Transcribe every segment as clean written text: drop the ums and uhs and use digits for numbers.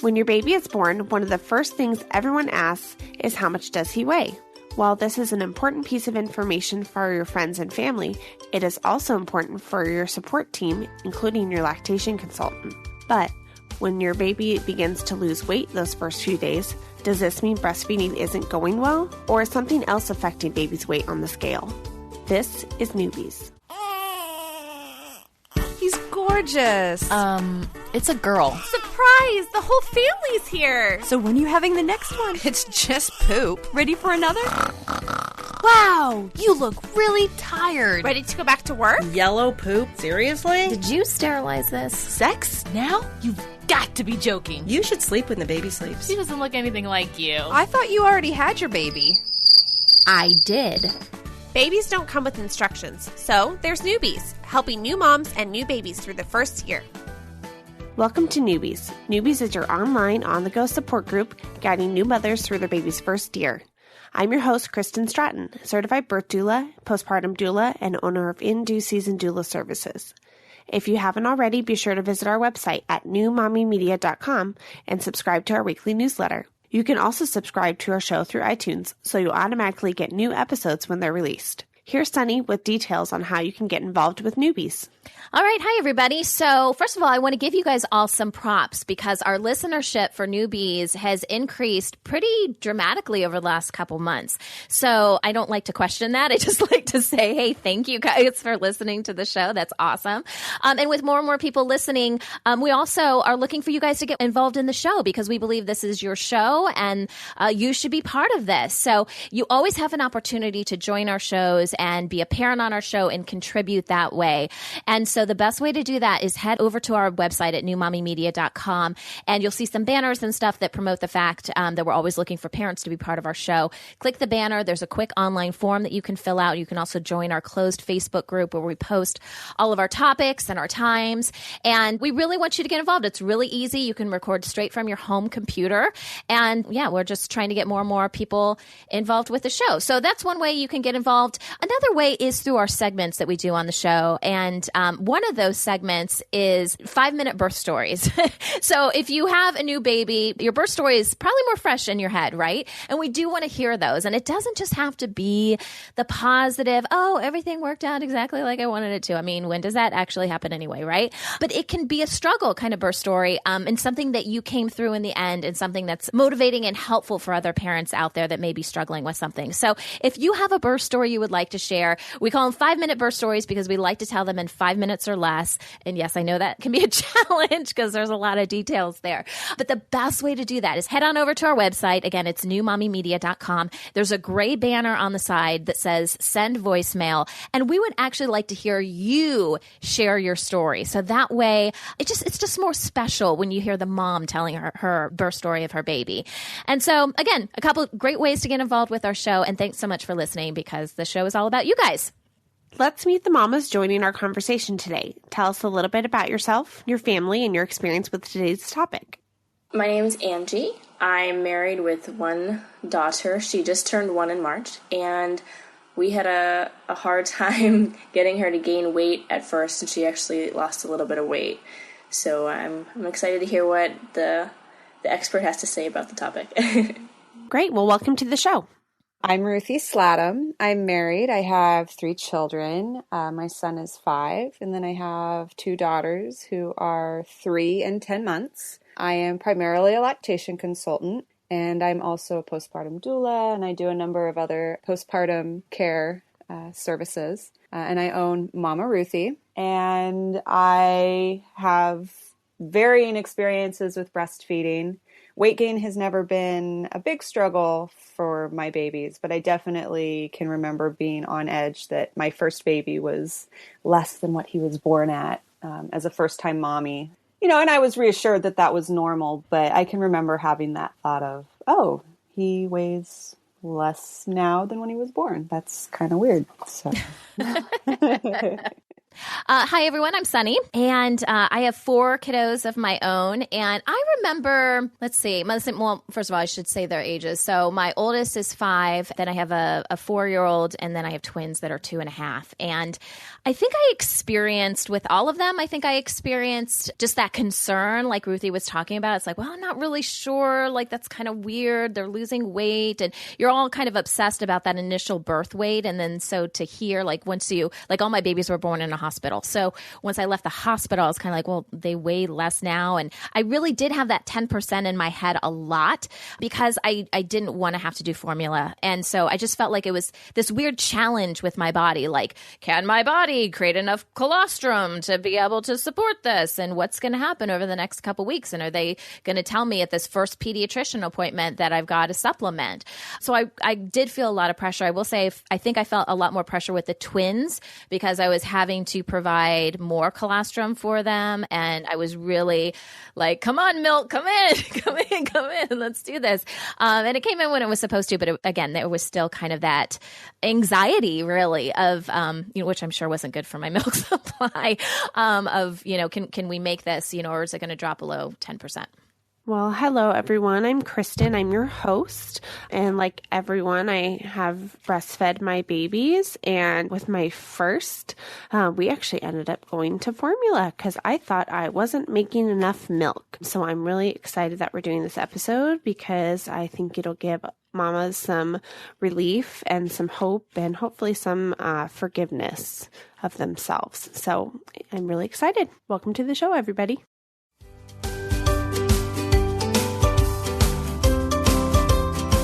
When your baby is born, one of the first things everyone asks is how much does he weigh? While this is an important piece of information for your friends and family, it is also important for your support team, including your lactation consultant. But when your baby begins to lose weight those first few days, does this mean breastfeeding isn't going well, or is something else affecting baby's weight on the scale? This is Newbies. He's gorgeous. It's a girl. Surprise! The whole family's here. So when are you having the next one? It's just poop. Ready for another? Wow, you look really tired. Ready to go back to work? Yellow poop? Seriously? Did you sterilize this? Sex? Now? You've got to be joking. You should sleep when the baby sleeps. She doesn't look anything like you. I thought you already had your baby. I did. Babies don't come with instructions, so there's Newbies, helping new moms and new babies through the first year. Welcome to Newbies. Newbies is your online, on-the-go support group guiding new mothers through their baby's first year. I'm your host, Kristen Stratton, certified birth doula, postpartum doula, and owner of In Due Season Doula Services. If you haven't already, be sure to visit our website at newmommymedia.com and subscribe to our weekly newsletter. You can also subscribe to our show through iTunes, so you'll automatically get new episodes when they're released. Here's Sunny with details on how you can get involved with Newbies. All right. Hi, everybody. So first of all, I want to give you guys all some props because our listenership for Newbies has increased pretty dramatically over the last couple months. So I don't like to question that. I just like to say, hey, thank you guys for listening to the show. That's awesome. And with more and more people listening, we also are looking for you guys to get involved in the show because we believe this is your show and you should be part of this. So you always have an opportunity to join our shows and be a parent on our show and contribute that way. And so the best way to do that is head over to our website at newmommymedia.com and you'll see some banners and stuff that promote the fact that we're always looking for parents to be part of our show. Click the banner. There's a quick online form that you can fill out. You can also join our closed Facebook group where we post all of our topics and our times. And we really want you to get involved. It's really easy. You can record straight from your home computer. And yeah, we're just trying to get more and more people involved with the show. So that's one way you can get involved. Another way is through our segments that we do on the show. And one of those segments is 5-minute birth stories. So if you have a new baby, your birth story is probably more fresh in your head, right? And we do want to hear those. And it doesn't just have to be the positive, oh, everything worked out exactly like I wanted it to. I mean, when does that actually happen anyway, right? But it can be a struggle kind of birth story and something that you came through in the end and something that's motivating and helpful for other parents out there that may be struggling with something. So if you have a birth story you would like to share, we call them 5-minute birth stories because we like to tell them in 5 minutes or less. And yes, I know that can be a challenge because there's a lot of details there. But the best way to do that is head on over to our website. Again, it's newmommymedia.com. There's a gray banner on the side that says send voicemail. And we would actually like to hear you share your story. So that way, it's just more special when you hear the mom telling her birth story of her baby. And so, again, a couple great ways to get involved with our show. And thanks so much for listening because the show is all about you guys. Let's meet the mamas joining our conversation today. Tell us a little bit about yourself, your family, and your experience with today's topic. My name's Angie. I'm married with one daughter. She just turned 1 in March, and we had a hard time getting her to gain weight at first, and she actually lost a little bit of weight. So I'm excited to hear what the expert has to say about the topic. Great. Well, welcome to the show. I'm Ruthie Slattum. I'm married. I have 3 children. My son is 5, and then I have 2 daughters who are 3 and 10 months. I am primarily a lactation consultant, and I'm also a postpartum doula, and I do a number of other postpartum care services. And I own Mama Ruthie, and I have varying experiences with breastfeeding. Weight gain has never been a big struggle for my babies, but I definitely can remember being on edge that my first baby was less than what he was born at as a first-time mommy. You know, and I was reassured that that was normal, but I can remember having that thought of, oh, he weighs less now than when he was born. That's kind of weird. So. Hi, everyone. I'm Sunny, and I have 4 kiddos of my own. And I remember, well, first of all, I should say their ages. So my oldest is 5, then I have a 4-year-old, and then I have twins that are 2.5. And I think I experienced with all of them, just that concern like Ruthie was talking about. It's like, well, I'm not really sure. Like, that's kind of weird. They're losing weight. And you're all kind of obsessed about that initial birth weight. And then so to hear, like, all my babies were born in a hospital. So once I left the hospital, I was kind of like, well, they weigh less now. And I really did have that 10% in my head a lot because I didn't want to have to do formula. And so I just felt like it was this weird challenge with my body. Like, can my body create enough colostrum to be able to support this? And what's going to happen over the next couple weeks? And are they going to tell me at this first pediatrician appointment that I've got a supplement? So I did feel a lot of pressure. I will say, I think I felt a lot more pressure with the twins because I was having to provide more colostrum for them. And I was really like, come on, milk, come in, let's do this. And it came in when it was supposed to. But again, there was still kind of that anxiety really of, which I'm sure wasn't good for my milk supply can we make this, or is it going to drop below 10%? Well, hello, everyone. I'm Kristen. I'm your host. And like everyone, I have breastfed my babies. And with my first, we actually ended up going to formula because I thought I wasn't making enough milk. So I'm really excited that we're doing this episode because I think it'll give mamas some relief and some hope and hopefully some forgiveness of themselves. So I'm really excited. Welcome to the show, everybody.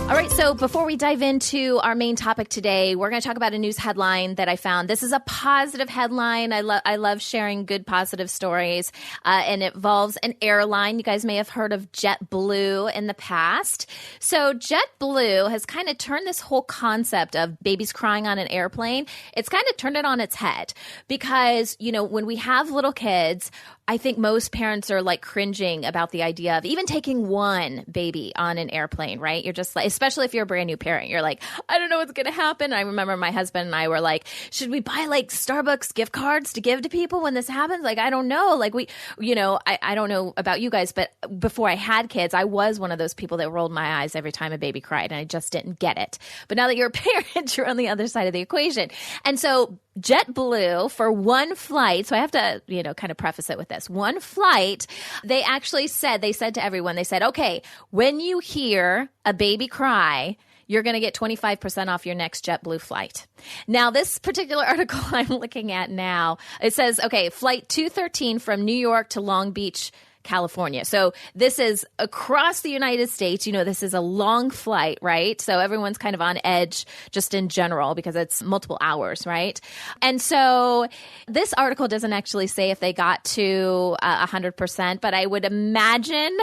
All right, so before we dive into our main topic today, we're going to talk about a news headline that I found. This is a positive headline. I love sharing good positive stories, and it involves an airline. You guys may have heard of JetBlue in the past. So JetBlue has kind of turned this whole concept of babies crying on an airplane, it's kind of turned it on its head because, when we have little kids, I think most parents are like cringing about the idea of even taking one baby on an airplane, right? You're just like, especially if you're a brand new parent, you're like, I don't know what's going to happen. I remember my husband and I were like, should we buy like Starbucks gift cards to give to people when this happens? Like, I don't know. Like I don't know about you guys, but before I had kids, I was one of those people that rolled my eyes every time a baby cried and I just didn't get it. But now that you're a parent, you're on the other side of the equation. And so JetBlue for one flight, so I have to, kind of preface it with this. One flight, they said to everyone, okay, when you hear a baby cry, you're going to get 25% off your next JetBlue flight. Now, this particular article I'm looking at now, it says, okay, flight 213 from New York to Long Beach, California. So this is across the United States. This is a long flight, right? So everyone's kind of on edge just in general because it's multiple hours, right? And so this article doesn't actually say if they got to 100%, but I would imagine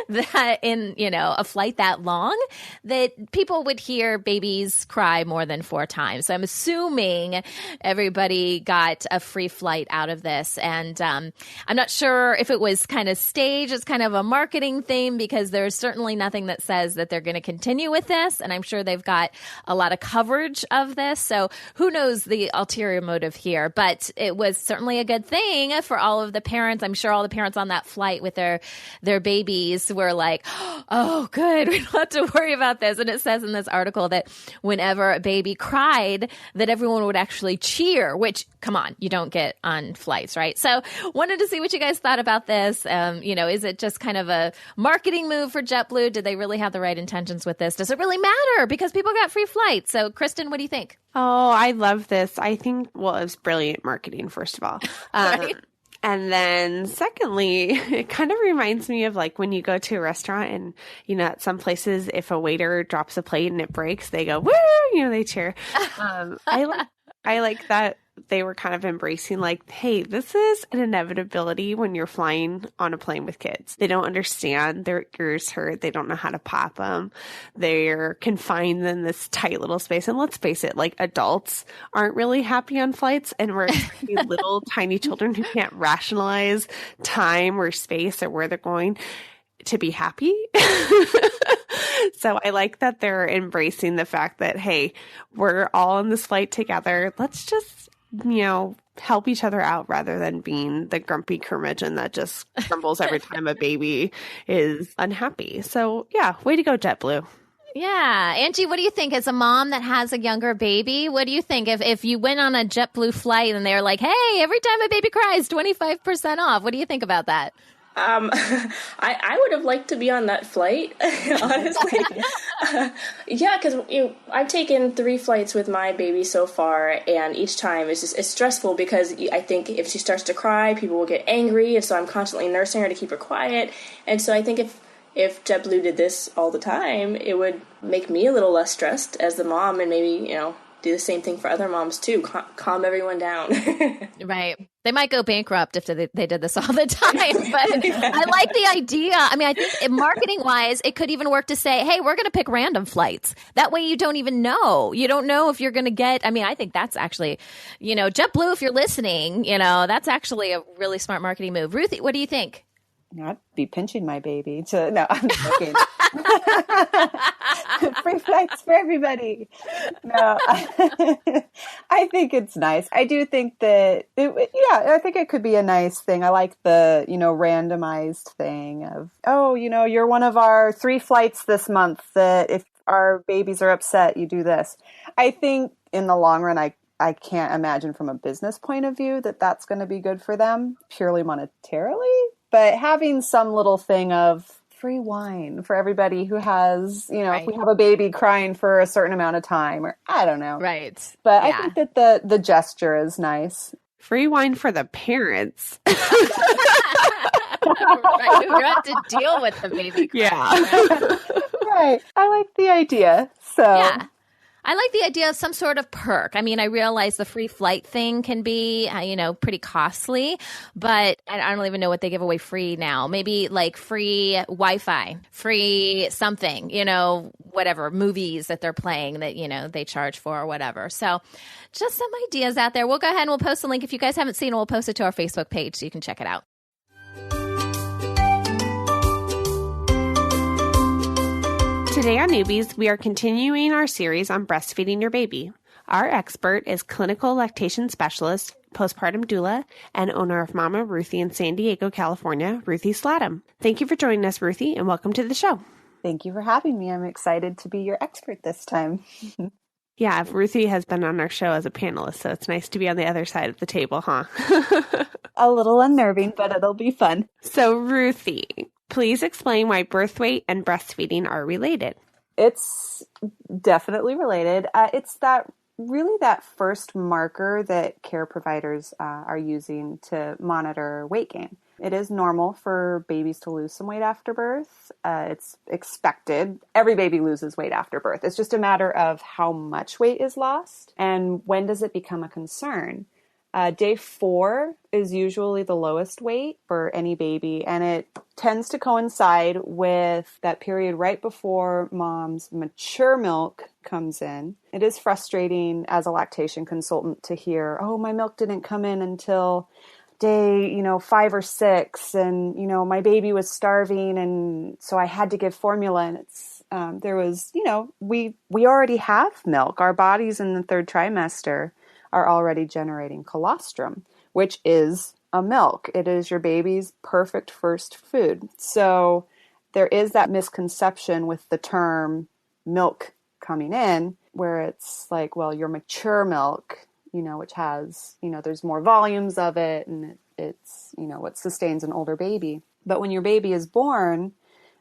that in, a flight that long, that people would hear babies cry more than 4 times. So I'm assuming everybody got a free flight out of this. And I'm not sure if it was kind of staged as kind of a marketing thing because there's certainly nothing that says that they're going to continue with this. And I'm sure they've got a lot of coverage of this. So who knows the ulterior motive here, but it was certainly a good thing for all of the parents. I'm sure all the parents on that flight with their babies were like, oh, good. We don't have to worry about this. And it says in this article that whenever a baby cried, that everyone would actually cheer, which, come on, you don't get on flights, right? So wanted to see what you guys thought about this. Is it just kind of a marketing move for JetBlue? Did they really have the right intentions with this? Does it really matter? Because people got free flights. So, Kristen, what do you think? Oh, I love this. I think, it was brilliant marketing, first of all. Right. And then secondly, it kind of reminds me of like when you go to a restaurant and, at some places, if a waiter drops a plate and it breaks, they go, woo, they cheer. I like that they were kind of embracing like, hey, this is an inevitability when you're flying on a plane with kids. They don't understand. Their ears hurt. They don't know how to pop them. They're confined in this tight little space. And let's face it, like adults aren't really happy on flights. And we're little tiny children who can't rationalize time or space or where they're going to be happy. So I like that they're embracing the fact that, hey, we're all on this flight together. Let's just, help each other out rather than being the grumpy curmudgeon that just grumbles every time a baby is unhappy. So yeah, way to go, JetBlue. Yeah. Angie, what do you think? As a mom that has a younger baby, what do you think? If you went on a JetBlue flight and they're like, hey, every time a baby cries, 25% off. What do you think about that? I would have liked to be on that flight, honestly. Yeah, because I've taken 3 flights with my baby so far, and each time it's stressful because I think if she starts to cry, people will get angry, and so I'm constantly nursing her to keep her quiet. And so I think if JetBlue did this all the time, it would make me a little less stressed as the mom, and maybe do the same thing for other moms too. Calm everyone down. Right. They might go bankrupt if they did this all the time, but yeah. I like the idea. I mean, I think marketing wise, it could even work to say, hey, we're going to pick random flights. That way you don't even know. You don't know if you're going to get, I mean, I think that's actually, JetBlue, if you're listening, that's actually a really smart marketing move. Ruthie, what do you think? I'd be pinching my baby to, no, I'm joking. Free flights for everybody. No, I think it's nice. I do think that, I think it could be a nice thing. I like the, randomized thing of, you're one of our 3 flights this month that if our babies are upset, you do this. I think in the long run, I can't imagine from a business point of view that that's going to be good for them purely monetarily. But having some little thing of free wine for everybody who has, right. If we have a baby crying for a certain amount of time, or I don't know. Right. But yeah. I think that the gesture is nice. Free wine for the parents. Right. Who have to deal with the baby crying. Yeah. Right. I like the idea. So. Yeah. I like the idea of some sort of perk. I mean, I realize the free flight thing can be, pretty costly, but I don't even know what they give away free now. Maybe like free Wi-Fi, free something, whatever, movies that they're playing that, they charge for or whatever. So just some ideas out there. We'll go ahead and we'll post a link. If you guys haven't seen it, we'll post it to our Facebook page so you can check it out. Today on Newbies, we are continuing our series on breastfeeding your baby. Our expert is clinical lactation specialist, postpartum doula, and owner of Mama Ruthie in San Diego, California, Ruthie Slattum. Thank you for joining us, Ruthie, and welcome to the show. Thank you for having me. I'm excited to be your expert this time. Yeah, Ruthie has been on our show as a panelist, so it's nice to be on the other side of the table, huh? A little unnerving, but it'll be fun. So, Ruthie, please explain why birth weight and breastfeeding are related. It's definitely related. It's that first marker that care providers are using to monitor weight gain. It is normal for babies to lose some weight after birth. It's expected. Every baby loses weight after birth. It's just a matter of how much weight is lost and when does it become a concern. Day 4 is usually the lowest weight for any baby, and it tends to coincide with that period right before mom's mature milk comes in. It is frustrating as a lactation consultant to hear, oh, my milk didn't come in until day, 5 or 6, and, my baby was starving, and so I had to give formula, and it's, there was, we already have milk. Our bodies in the 3rd trimester are already generating colostrum, which is a milk. It is your baby's perfect first food. So there is that misconception with the term milk coming in, where it's like, well, your mature milk, which has, there's more volumes of it, and it's, what sustains an older baby. But when your baby is born,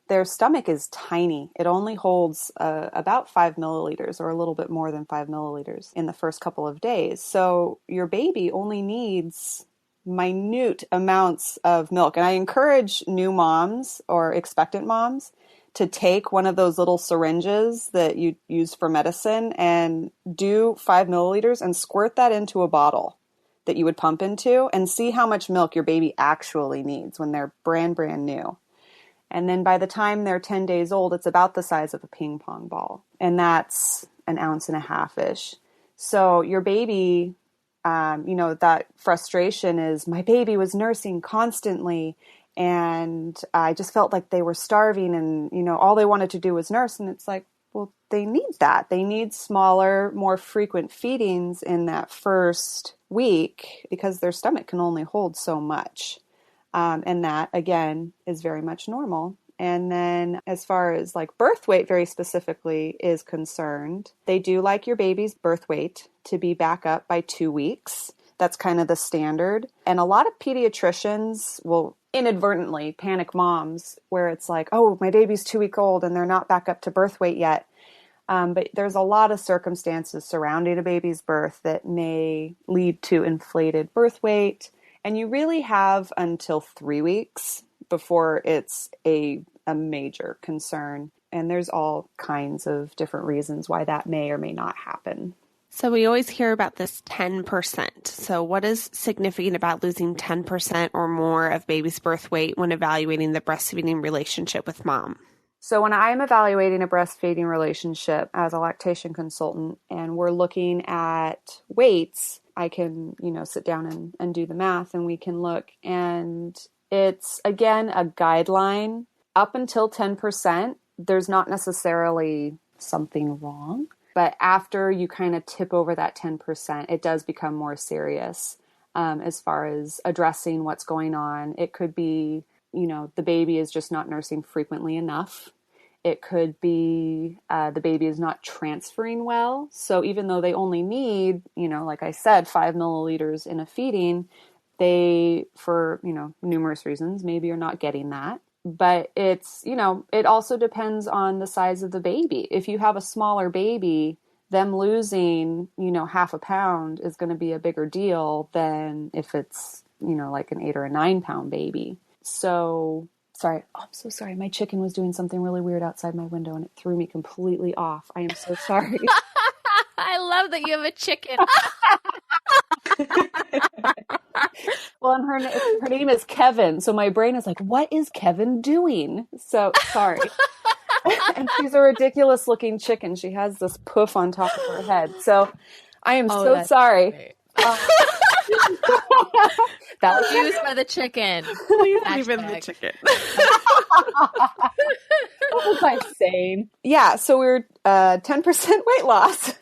their stomach is tiny. It only holds about 5 milliliters or a little bit more than 5 milliliters in the first couple of days. So your baby only needs minute amounts of milk. And I encourage new moms or expectant moms to take one of those little syringes that you use for medicine and do 5 milliliters and squirt that into a bottle that you would pump into and see how much milk your baby actually needs when they're brand new. And then by the time they're 10 days old, it's about the size of a ping pong ball. And that's 1.5 ounces-ish. So your baby, that frustration is, my baby was nursing constantly and I just felt like they were starving and, all they wanted to do was nurse. And it's like, Well, they need that. They need smaller, more frequent feedings in that first week because their stomach can only hold so much. And that, again, is very much normal. And then as far as like birth weight very specifically is concerned, they do like your baby's birth weight to be back up by 2 weeks. That's kind of the standard. And a lot of pediatricians will inadvertently panic moms where it's like, oh, my baby's 2 weeks old and they're not back up to birth weight yet. But there's a lot of circumstances surrounding a baby's birth that may lead to inflated birth weight. And you really have until 3 weeks before it's a major concern. And there's all kinds of different reasons why that may or may not happen. So we always hear about this 10%. So what is significant about losing 10% or more of baby's birth weight when evaluating the breastfeeding relationship with mom? So when I'm evaluating a breastfeeding relationship as a lactation consultant and we're looking at weights, I can, sit down and do the math and we can look. And it's, again, a guideline. Up until 10%, there's not necessarily something wrong. But after you kind of tip over that 10%, it does become more serious as far as addressing what's going on. It could be, the baby is just not nursing frequently enough. It could be the baby is not transferring well. So even though they only need, like I said, 5 milliliters in a feeding, they, for, numerous reasons, maybe are not getting that. But it's, it also depends on the size of the baby. If you have a smaller baby, them losing, half a pound is going to be a bigger deal than if it's, like an 8 or a 9 pound baby. So, sorry. Oh, I'm so sorry. My chicken was doing something really weird outside my window and it threw me completely off. I am so sorry. I love that you have a chicken. Well, and her name is Kevin. So my brain is like, what is Kevin doing? So sorry. And she's a ridiculous looking chicken. She has this poof on top of her head. So I am so sorry. That was used for the chicken. Please leave in the chicken. What was I saying? Yeah, so we're 10% weight loss.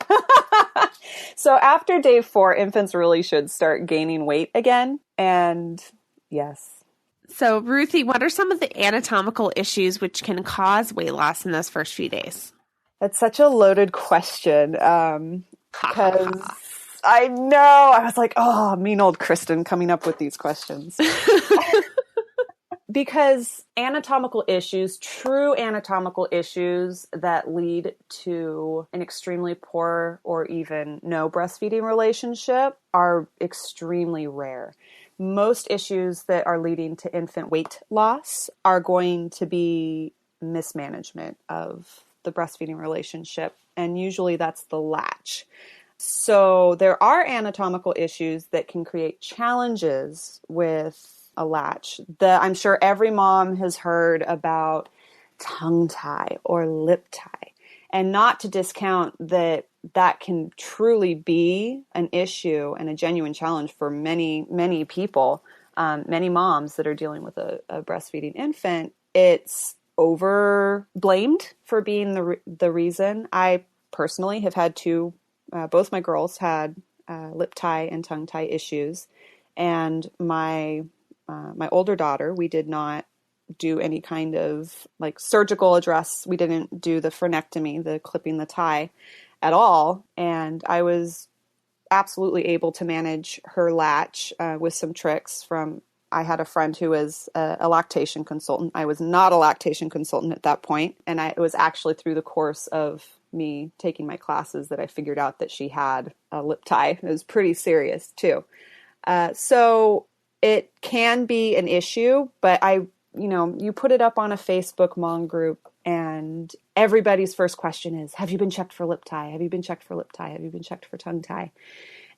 So after day 4, infants really should start gaining weight again. And yes. So Ruthie, what are some of the anatomical issues which can cause weight loss in those first few days? That's such a loaded question. Because I know, I was like, oh, mean old Kristen coming up with these questions. Because anatomical issues, true anatomical issues that lead to an extremely poor or even no breastfeeding relationship are extremely rare. Most issues that are leading to infant weight loss are going to be mismanagement of the breastfeeding relationship, and usually that's the latch. So there are anatomical issues that can create challenges with a latch. I'm sure every mom has heard about tongue tie or lip tie, and not to discount that can truly be an issue and a genuine challenge for many, many people, many moms that are dealing with a breastfeeding infant. It's over blamed for being the reason. I personally have had both my girls had lip tie and tongue tie issues, and my older daughter, we did not do any kind of like surgical address. We didn't do the frenectomy, the clipping the tie at all. And I was absolutely able to manage her latch with some tricks I had a friend who was a lactation consultant. I was not a lactation consultant at that point. And it was actually through the course of me taking my classes that I figured out that she had a lip tie. It was pretty serious too. So it can be an issue, but you put it up on a Facebook mom group and everybody's first question is, have you been checked for lip tie? Have you been checked for lip tie? Have you been checked for tongue tie?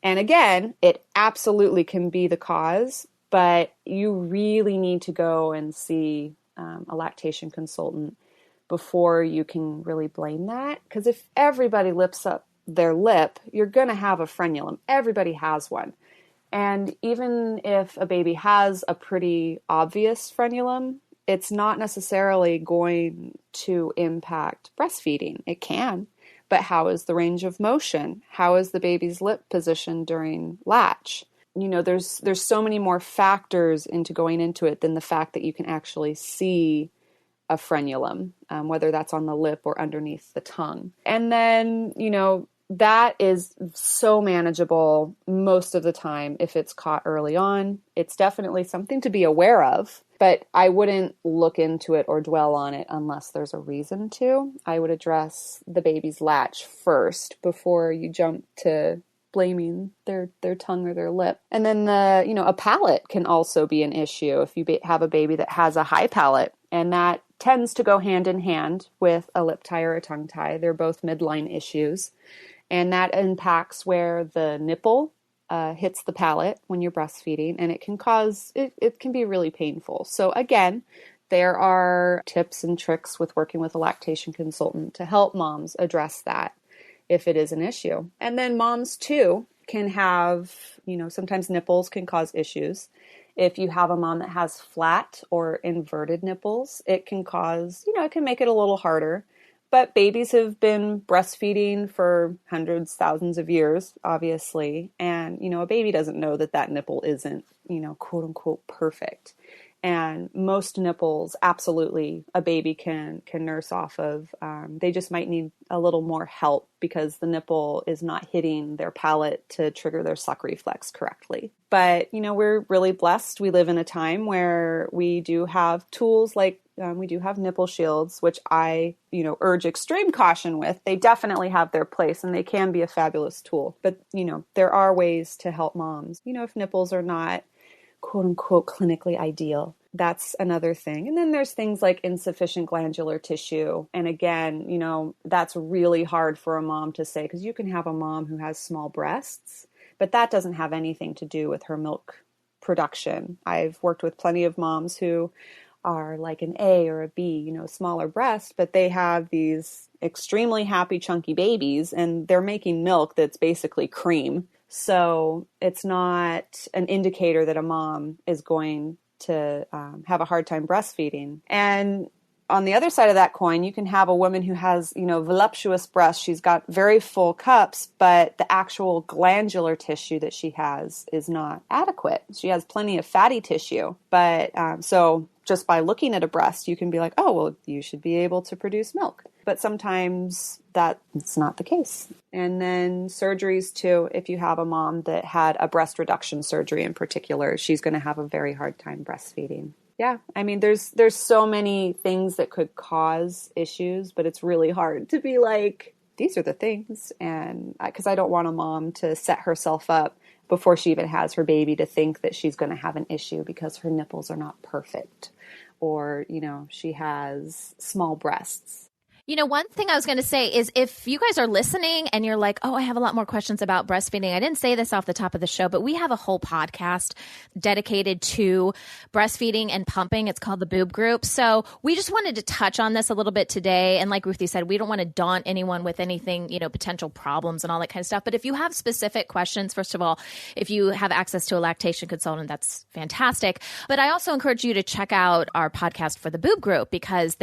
And again, it absolutely can be the cause, but you really need to go and see a lactation consultant before you can really blame that. Because if everybody lips up their lip, you're going to have a frenulum. Everybody has one. And even if a baby has a pretty obvious frenulum, it's not necessarily going to impact breastfeeding. It can, but how is the range of motion? How is the baby's lip position during latch? There's so many more factors into going into it than the fact that you can actually see a frenulum, whether that's on the lip or underneath the tongue. And then, that is so manageable most of the time if it's caught early on. It's definitely something to be aware of, but I wouldn't look into it or dwell on it unless there's a reason to. I would address the baby's latch first before you jump to blaming their tongue or their lip. And then a palate can also be an issue if you have a baby that has a high palate, and that tends to go hand in hand with a lip tie or a tongue tie. They're both midline issues. And that impacts where the nipple hits the palate when you're breastfeeding, and it can be really painful. So again, there are tips and tricks with working with a lactation consultant to help moms address that if it is an issue. And then moms too can have, sometimes nipples can cause issues. If you have a mom that has flat or inverted nipples, it can cause, it can make it a little harder. But babies have been breastfeeding for hundreds, thousands of years, obviously. And, a baby doesn't know that nipple isn't, quote unquote, perfect. And most nipples, absolutely, a baby can nurse off of. They just might need a little more help because the nipple is not hitting their palate to trigger their suck reflex correctly. But, we're really blessed. We live in a time where we do have tools like we do have nipple shields, which I, urge extreme caution with. They definitely have their place and they can be a fabulous tool. But, there are ways to help moms, if nipples are not quote unquote clinically ideal. That's another thing. And then there's things like insufficient glandular tissue. And again, that's really hard for a mom to say because you can have a mom who has small breasts, but that doesn't have anything to do with her milk production. I've worked with plenty of moms who are like an A or a B, smaller breast, but they have these extremely happy chunky babies and they're making milk that's basically cream. So it's not an indicator that a mom is going to have a hard time breastfeeding. And on the other side of that coin, you can have a woman who has, voluptuous breasts. She's got very full cups, but the actual glandular tissue that she has is not adequate. She has plenty of fatty tissue. But so just by looking at a breast, you can be like, oh, well, you should be able to produce milk. But sometimes that's not the case. And then surgeries too. If you have a mom that had a breast reduction surgery in particular, she's going to have a very hard time breastfeeding. Yeah, there's so many things that could cause issues, but it's really hard to be like, these are the things. And because I don't want a mom to set herself up before she even has her baby to think that she's going to have an issue because her nipples are not perfect or, she has small breasts. One thing I was going to say is if you guys are listening and you're like, oh, I have a lot more questions about breastfeeding. I didn't say this off the top of the show, but we have a whole podcast dedicated to breastfeeding and pumping. It's called the Boob Group. So we just wanted to touch on this a little bit today. And like Ruthie said, we don't want to daunt anyone with anything, potential problems and all that kind of stuff. But if you have specific questions, first of all, if you have access to a lactation consultant, that's fantastic. But I also encourage you to check out our podcast for the Boob Group because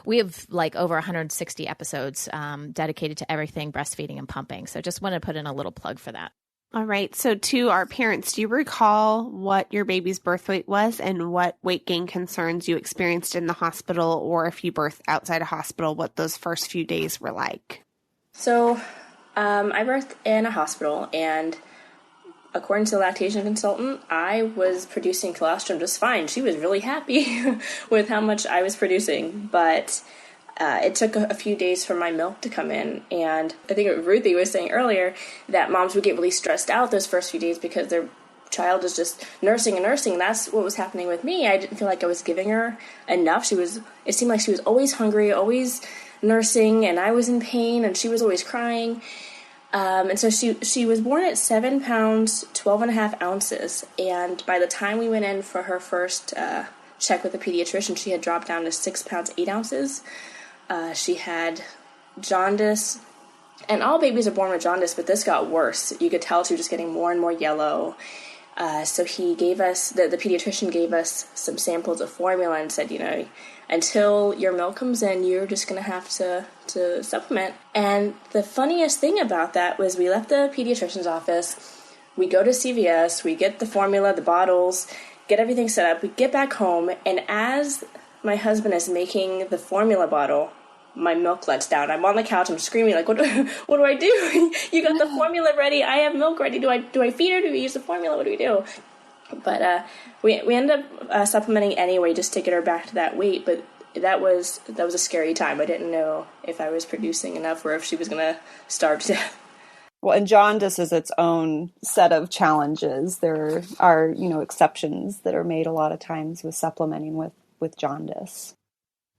we have like over 160 episodes dedicated to everything breastfeeding and pumping. So just want to put in a little plug for that. All right. So to our parents, do you recall what your baby's birth weight was and what weight gain concerns you experienced in the hospital, or if you birthed outside a hospital, what those first few days were like? So I birthed in a hospital, and according to the lactation consultant, I was producing colostrum just fine. She was really happy with how much I was producing, but it took a few days for my milk to come in, and I think Ruthie was saying earlier that moms would get really stressed out those first few days because their child is just nursing and nursing. That's what was happening with me. I didn't feel like I was giving her enough. It seemed like she was always hungry, always nursing, and I was in pain, and she was always crying. And so she was born at 7 pounds, 12 and a half ounces, and by the time we went in for her first check with the pediatrician, she had dropped down to 6 pounds, 8 ounces. She had jaundice, and all babies are born with jaundice, but this got worse. You could tell she was just getting more and more yellow. So he gave us, the pediatrician gave us some samples of formula and said, until your milk comes in, you're just going to have to supplement. And the funniest thing about that was we left the pediatrician's office, we go to CVS, we get the formula, the bottles, get everything set up, we get back home, and as my husband is making the formula bottle, my milk lets down. I'm on the couch, I'm screaming, like, what do I do? You got the formula ready, I have milk ready, do I feed her, do we use the formula, what do we do? But we ended up supplementing anyway, just to get her back to that weight, but that was a scary time. I didn't know if I was producing enough or if she was going to starve to death. Well, and jaundice is its own set of challenges. There are, exceptions that are made a lot of times with supplementing with jaundice.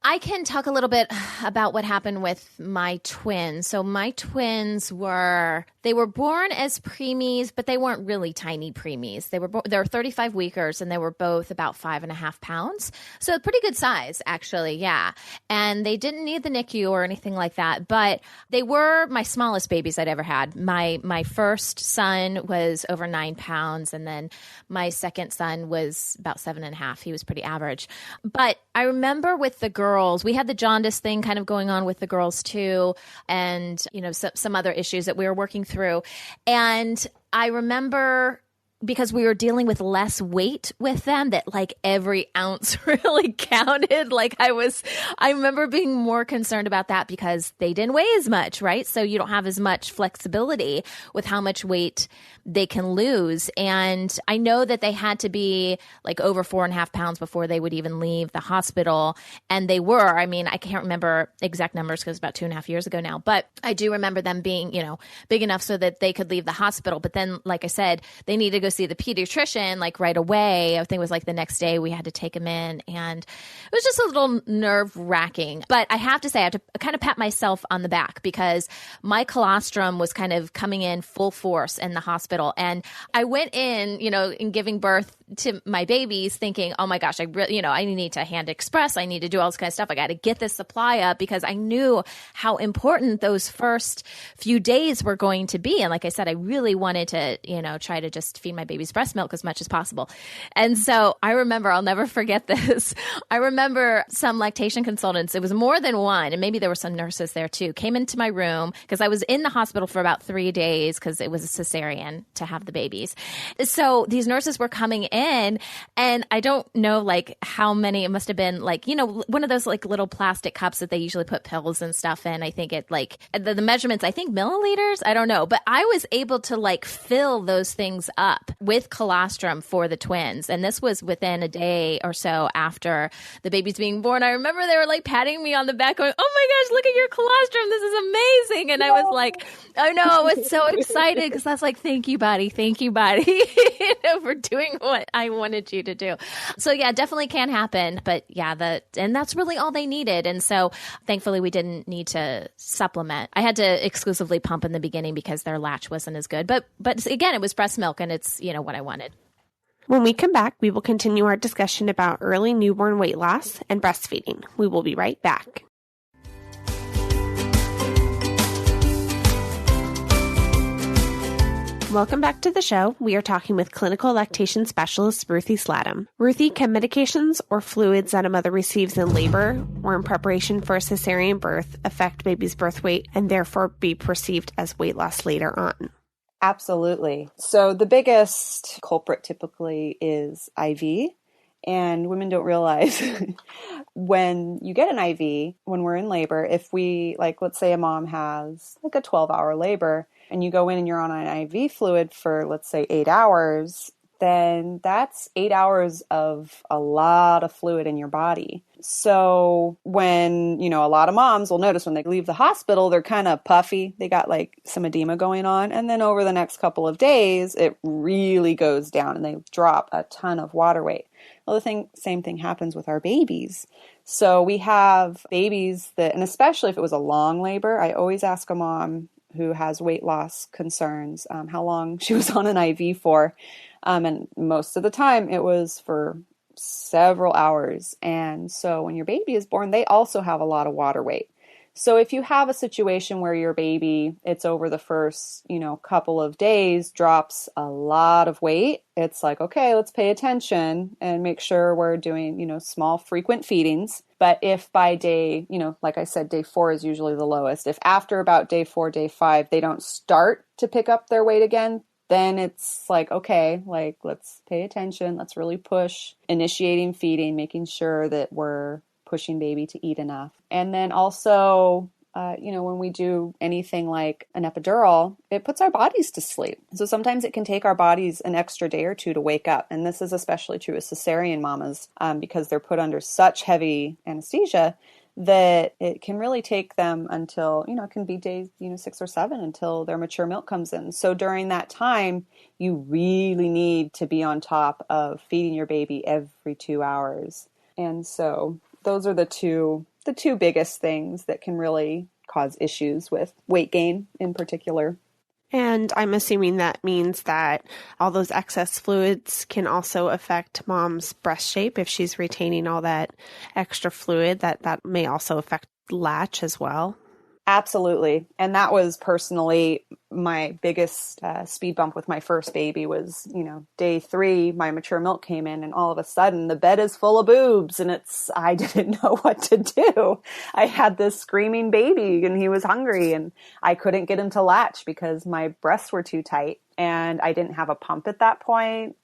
I can talk a little bit about what happened with my twins. So my twins were born as preemies, but they weren't really tiny preemies. They were 35 weekers, and they were both about 5.5 pounds. So pretty good size, actually. Yeah. And they didn't need the NICU or anything like that, but they were my smallest babies I'd ever had. My first son was over 9 pounds, and then my second son was about 7.5. He was pretty average. But I remember with the girls, we had the jaundice thing kind of going on with the girls too, and some other issues that we were working through. And I remember, because we were dealing with less weight with them, that like every ounce really counted. I remember being more concerned about that because they didn't weigh as much, right? So you don't have as much flexibility with how much weight they can lose. And I know that they had to be like over 4.5 pounds before they would even leave the hospital. And they were. I mean, I can't remember exact numbers because it's about 2.5 years ago now, but I do remember them being, big enough so that they could leave the hospital. But then, like I said, they needed to go see the pediatrician like right away. I think it was like the next day we had to take him in, and it was just a little nerve wracking. But I have to say, I have to kind of pat myself on the back because my colostrum was kind of coming in full force in the hospital. And I went in, in giving birth to my babies thinking, oh my gosh, I need to hand express. I need to do all this kind of stuff. I got to get this supply up because I knew how important those first few days were going to be. And like I said, I really wanted to, try to just feed my babies breast milk as much as possible. And so I remember, I'll never forget this. I remember some lactation consultants, it was more than one, and maybe there were some nurses there too, came into my room because I was in the hospital for about 3 days because it was a cesarean to have the babies. So these nurses were coming in, and I don't know like how many, it must have been like, one of those like little plastic cups that they usually put pills and stuff in. I think it like the measurements, I think milliliters, I don't know, but I was able to like fill those things up with colostrum for the twins. And this was within a day or so after the babies being born. I remember they were like patting me on the back going, oh my gosh, look at your colostrum. This is amazing. And I was like, oh no, I was so excited because I was like, thank you, buddy, for doing what I wanted you to do. So yeah, definitely can happen. But yeah, and that's really all they needed. And so thankfully we didn't need to supplement. I had to exclusively pump in the beginning because their latch wasn't as good. But again, it was breast milk, and it's, what I wanted. When we come back, we will continue our discussion about early newborn weight loss and breastfeeding. We will be right back. Welcome back to the show. We are talking with clinical lactation specialist Ruthie Slattum. Ruthie, can medications or fluids that a mother receives in labor or in preparation for a cesarean birth affect baby's birth weight and therefore be perceived as weight loss later on? Absolutely. So the biggest culprit typically is IV, and women don't realize when you get an IV, when we're in labor, if we, like, let's say a mom has like a 12-hour labor and you go in and you're on an IV fluid for, let's say, 8 hours, then that's 8 hours of a lot of fluid in your body. So when, a lot of moms will notice when they leave the hospital, they're kind of puffy. They got like some edema going on. And then over the next couple of days, it really goes down and they drop a ton of water weight. Well, same thing happens with our babies. So we have babies that, and especially if it was a long labor, I always ask a mom who has weight loss concerns, how long she was on an IV for. And most of the time it was for several hours. And so when your baby is born, they also have a lot of water weight. So if you have a situation where your baby, it's over the first, couple of days, drops a lot of weight, it's like, okay, let's pay attention and make sure we're doing, small frequent feedings. But if by day, like I said, day 4 is usually the lowest. If after about day 4, day 5, they don't start to pick up their weight again, then it's like, okay, like let's pay attention. Let's really push initiating feeding, making sure that we're pushing baby to eat enough. And then also, when we do anything like an epidural, it puts our bodies to sleep. So sometimes it can take our bodies an extra day or 2 to wake up. And this is especially true with cesarean mamas because they're put under such heavy anesthesia that it can really take them until, it can be days, 6 or 7 until their mature milk comes in. So during that time, you really need to be on top of feeding your baby every 2 hours. And so those are the two biggest things that can really cause issues with weight gain in particular. And I'm assuming that means that all those excess fluids can also affect mom's breast shape. If she's retaining all that extra fluid, that may also affect latch as well. Absolutely. And that was personally my biggest speed bump with my first baby was, day 3, my mature milk came in and all of a sudden the bed is full of boobs and I didn't know what to do. I had this screaming baby and he was hungry and I couldn't get him to latch because my breasts were too tight and I didn't have a pump at that point.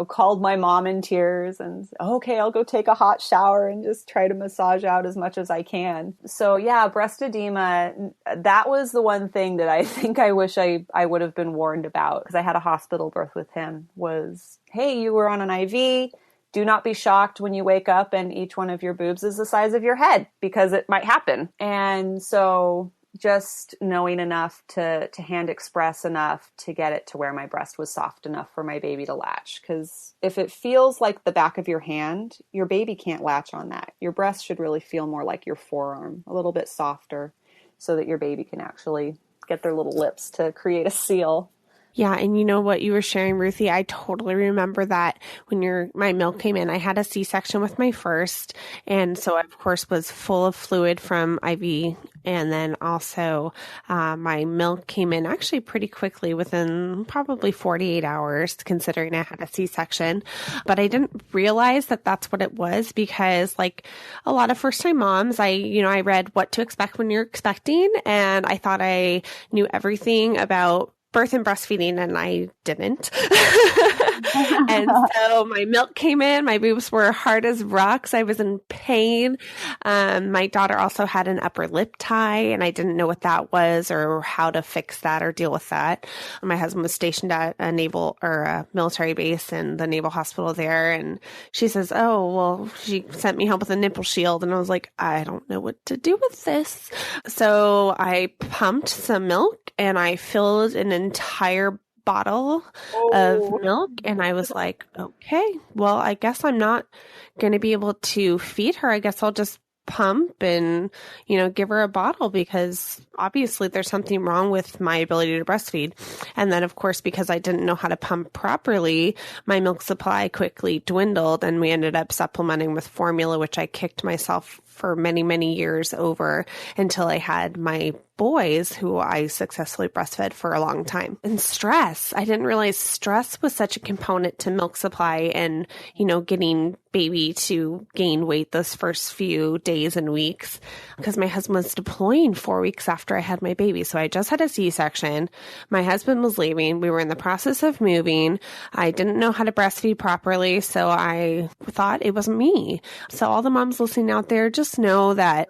Called my mom in tears and, okay, I'll go take a hot shower and just try to massage out as much as I can. So yeah, breast edema, that was the one thing that I think I wish I would have been warned about because I had a hospital birth with him was, hey, you were on an IV. Do not be shocked when you wake up and each one of your boobs is the size of your head because it might happen. And so just knowing enough to hand express enough to get it to where my breast was soft enough for my baby to latch. Because if it feels like the back of your hand, your baby can't latch on that. Your breast should really feel more like your forearm, a little bit softer, so that your baby can actually get their little lips to create a seal. Yeah, and you know what you were sharing, Ruthie? I totally remember that when my milk came in. I had a C-section with my first, and so I, of course, was full of fluid from IV, and then also my milk came in actually pretty quickly within probably 48 hours, considering I had a C-section. But I didn't realize that that's what it was because, like a lot of first-time moms, I read what to expect when you're expecting, and I thought I knew everything about birth and breastfeeding, and I didn't. And so my milk came in, my boobs were hard as rocks. I was in pain. My daughter also had an upper lip tie, and I didn't know what that was or how to fix that or deal with that. My husband was stationed at a naval or a military base in the naval hospital there. And she says, oh, well, she sent me home with a nipple shield. And I was like, I don't know what to do with this. So I pumped some milk and I filled an entire bottle of milk, and I was like, okay, well, I guess I'm not going to be able to feed her. I guess I'll just pump and, give her a bottle because obviously there's something wrong with my ability to breastfeed. And then, of course, because I didn't know how to pump properly, my milk supply quickly dwindled, and we ended up supplementing with formula, which I kicked myself for many, many years over until I had my boys, who I successfully breastfed for a long time. And stress. I didn't realize stress was such a component to milk supply and, getting baby to gain weight those first few days and weeks, because my husband was deploying 4 weeks after I had my baby. So I just had a C-section. My husband was leaving. We were in the process of moving. I didn't know how to breastfeed properly, so I thought it wasn't me. So all the moms listening out there, just know that,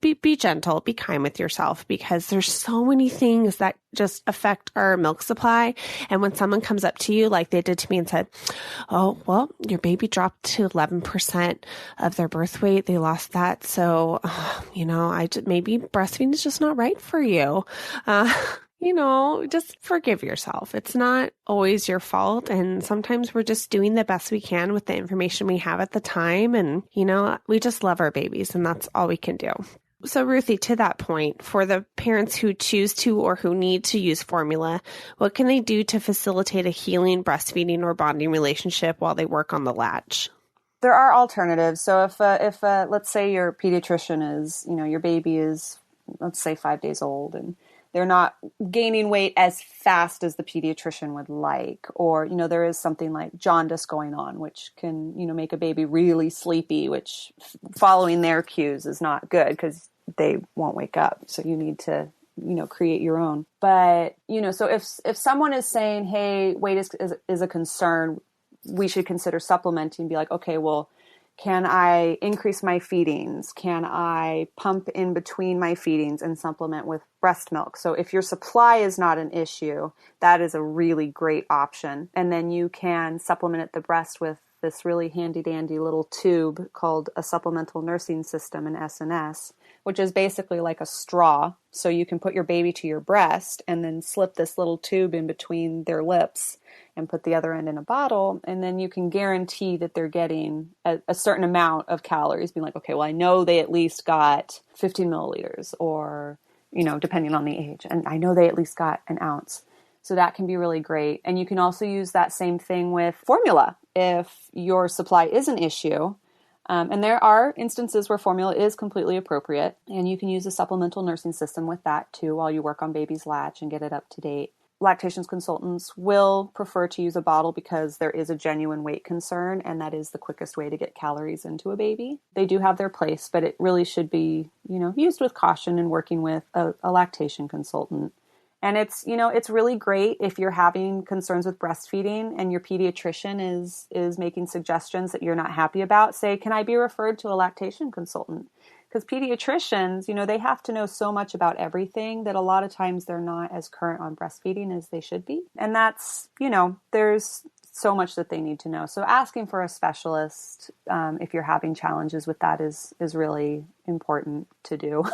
be gentle, be kind with yourself, because there's so many things that just affect our milk supply. And when someone comes up to you like they did to me and said, oh, well, your baby dropped to 11% of their birth weight. They lost that. So, maybe breastfeeding is just not right for you. Just forgive yourself. It's not always your fault. And sometimes we're just doing the best we can with the information we have at the time. And, we just love our babies, and that's all we can do. So Ruthie, to that point, for the parents who choose to or who need to use formula, what can they do to facilitate a healing breastfeeding or bonding relationship while they work on the latch? There are alternatives. So if let's say your pediatrician is, your baby is, let's say 5 days old and they're not gaining weight as fast as the pediatrician would like, or, there is something like jaundice going on, which can, make a baby really sleepy, which following their cues is not good because they won't wake up. So you need to, create your own. But, so if someone is saying, hey, weight is a concern, we should consider supplementing, be like, okay, well, can I increase my feedings? Can I pump in between my feedings and supplement with breast milk? So if your supply is not an issue, that is a really great option. And then you can supplement at the breast with this really handy dandy little tube called a supplemental nursing system, an SNS, which is basically like a straw. So you can put your baby to your breast and then slip this little tube in between their lips and put the other end in a bottle. And then you can guarantee that they're getting a certain amount of calories, being like, okay, well, I know they at least got 15 milliliters or, depending on the age. And I know they at least got an ounce. So that can be really great. And you can also use that same thing with formula if your supply is an issue. And there are instances where formula is completely appropriate. And you can use a supplemental nursing system with that too while you work on baby's latch and get it up to date. Lactation consultants will prefer to use a bottle because there is a genuine weight concern, and that is the quickest way to get calories into a baby. They do have their place, but it really should be, used with caution and working with a lactation consultant. And it's really great if you're having concerns with breastfeeding and your pediatrician is making suggestions that you're not happy about. Say, can I be referred to a lactation consultant? Because pediatricians, they have to know so much about everything that a lot of times they're not as current on breastfeeding as they should be. And that's, there's so much that they need to know. So asking for a specialist, if you're having challenges with that is really important to do.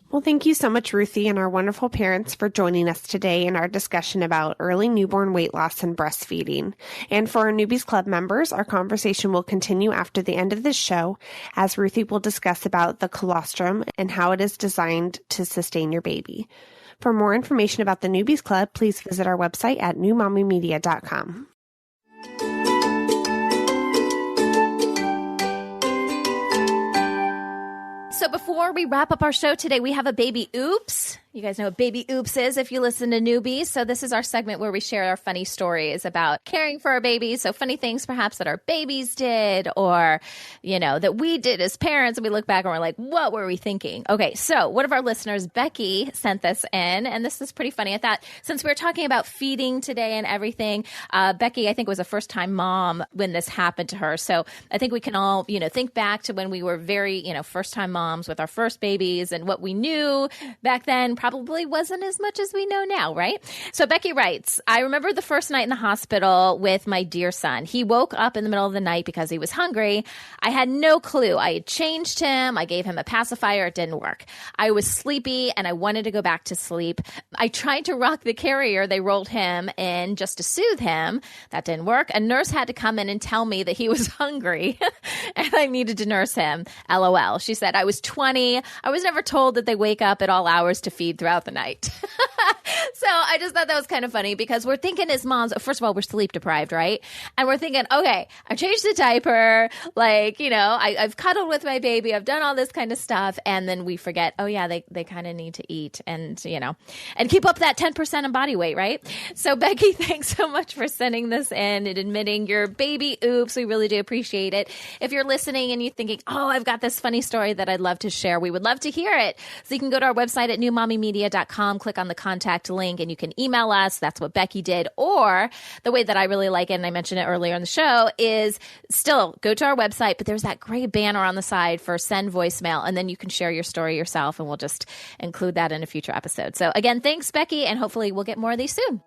Well, thank you so much, Ruthie, and our wonderful parents for joining us today in our discussion about early newborn weight loss and breastfeeding. And for our Newbies Club members, our conversation will continue after the end of this show, as Ruthie will discuss about the colostrum and how it is designed to sustain your baby. For more information about the Newbies Club, please visit our website at newmommymedia.com. So before we wrap up our show today, we have a baby oops. You guys know what baby oops is if you listen to Newbies. So this is our segment where we share our funny stories about caring for our babies. So funny things perhaps that our babies did or, that we did as parents. And we look back and we're like, what were we thinking? Okay, so one of our listeners, Becky, sent this in. And this is pretty funny. I thought since we were talking about feeding today and everything, Becky, I think, was a first-time mom when this happened to her. So I think we can all, think back to when we were very, first-time moms with our first babies, and what we knew back then probably wasn't as much as we know now, right? So Becky writes, I remember the first night in the hospital with my dear son. He woke up in the middle of the night because he was hungry. I had no clue. I had changed him. I gave him a pacifier. It didn't work. I was sleepy and I wanted to go back to sleep. I tried to rock the carrier. They rolled him in just to soothe him. That didn't work. A nurse had to come in and tell me that he was hungry and I needed to nurse him. LOL. She said, I was 20. I was never told that they wake up at all hours to feed throughout the night. So I just thought that was kind of funny because we're thinking as moms, first of all, we're sleep deprived, right? And we're thinking, okay, I've changed the diaper. I've cuddled with my baby. I've done all this kind of stuff. And then we forget, oh yeah, they kind of need to eat and keep up that 10% of body weight, right? So Becky, thanks so much for sending this in and admitting your baby oops. We really do appreciate it. If you're listening and you're thinking, oh, I've got this funny story that I'd love to share, we would love to hear it. So you can go to our website at newmommymedia.com, click on the contact link, and you can email us. That's what Becky did. Or the way that I really like it, and I mentioned it earlier in the show, is still go to our website, but there's that gray banner on the side for send voicemail, and then you can share your story yourself, and we'll just include that in a future episode. So again, thanks, Becky, and hopefully we'll get more of these soon.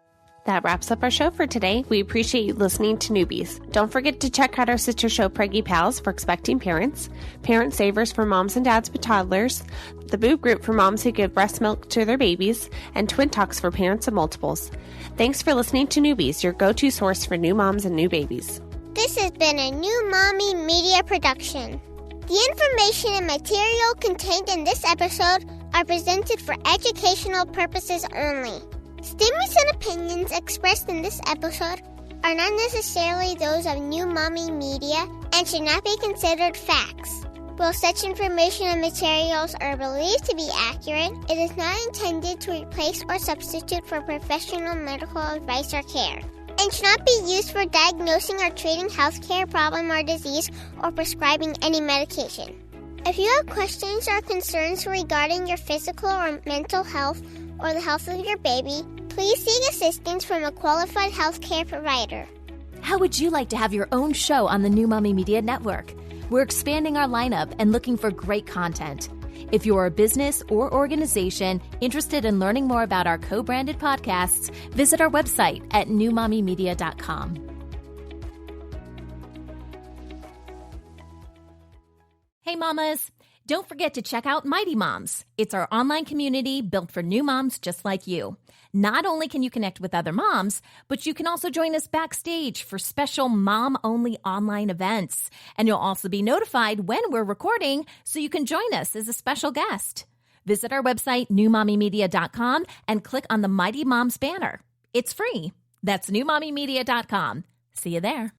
That wraps up our show for today. We appreciate you listening to Newbies. Don't forget to check out our sister show, Preggy Pals, for expecting parents, Parent Savers for moms and dads with toddlers, the Boob Group for moms who give breast milk to their babies, and Twin Talks for parents of multiples. Thanks for listening to Newbies, your go-to source for new moms and new babies. This has been a New Mommy Media production. The information and material contained in this episode are presented for educational purposes only. Statements and opinions expressed in this episode are not necessarily those of New Mommy Media and should not be considered facts. While such information and materials are believed to be accurate, it is not intended to replace or substitute for professional medical advice or care, and should not be used for diagnosing or treating healthcare problem or disease or prescribing any medication. If you have questions or concerns regarding your physical or mental health or the health of your baby, please seek assistance from a qualified healthcare provider. How would you like to have your own show on the New Mommy Media Network? We're expanding our lineup and looking for great content. If you're a business or organization interested in learning more about our co-branded podcasts, visit our website at newmommymedia.com. Hey mamas, don't forget to check out Mighty Moms. It's our online community built for new moms just like you. Not only can you connect with other moms, but you can also join us backstage for special mom-only online events. And you'll also be notified when we're recording so you can join us as a special guest. Visit our website, newmommymedia.com, and click on the Mighty Moms banner. It's free. That's newmommymedia.com. See you there.